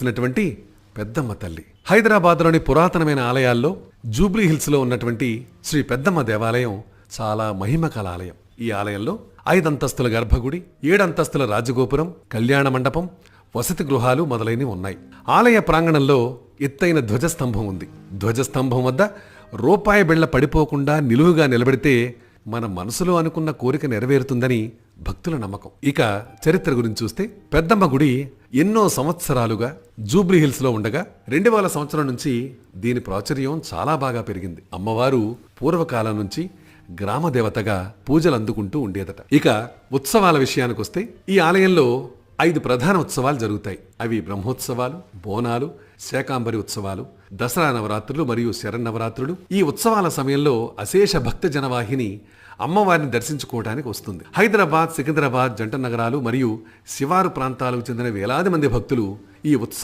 ఉన్నటువంటి పెద్దమ్మ తల్లి హైదరాబాద్లోని పురాతనమైన ఆలయాల్లో జూబ్లీ హిల్స్ లో ఉన్నటువంటి శ్రీ పెద్దమ్మ దేవాలయం చాలా మహిమకల ఆలయం. ఈ ఆలయంలో 5 అంతస్తుల గర్భగుడి, 7 అంతస్తుల రాజగోపురం, కళ్యాణ మండపం, వసతి గృహాలు మొదలైనవి ఉన్నాయి. ఆలయ ప్రాంగణంలో ఎత్తైన ధ్వజస్తంభం ఉంది. ధ్వజస్తంభం వద్ద రూపాయి బిళ్ళ పడిపోకుండా నిలువుగా నిలబడితే మన మనసులో అనుకున్న కోరిక నెరవేరుతుందని భక్తుల నమ్మకం. ఇక చరిత్ర గురించి చూస్తే పెద్దమ్మ గుడి ఎన్నో సంవత్సరాలుగా జూబ్లీ హిల్స్ లో ఉండగా 2000 సంవత్సరం నుంచి దీని ప్రాచుర్యం చాలా బాగా పెరిగింది. అమ్మవారు పూర్వకాలం నుంచి గ్రామ దేవతగా పూజలు అందుకుంటూ ఉండేదట. ఇక ఉత్సవాల విషయానికి వస్తే ఈ ఆలయంలో 5 ప్రధాన ఉత్సవాలు జరుగుతాయి. అవి బ్రహ్మోత్సవాలు, బోనాలు, శాకాంబరి ఉత్సవాలు, దసరా నవరాత్రులు మరియు శరన్నవరాత్రులు. ఈ ఉత్సవాల సమయంలో అశేష భక్త జనవాహిని అమ్మవారిని దర్శించుకోవడానికి వస్తుంది. హైదరాబాద్, సికింద్రాబాద్ జంట నగరాలు మరియు శివారు ప్రాంతాలకు చెందిన వేలాది మంది భక్తులు ఈ ఉత్సవ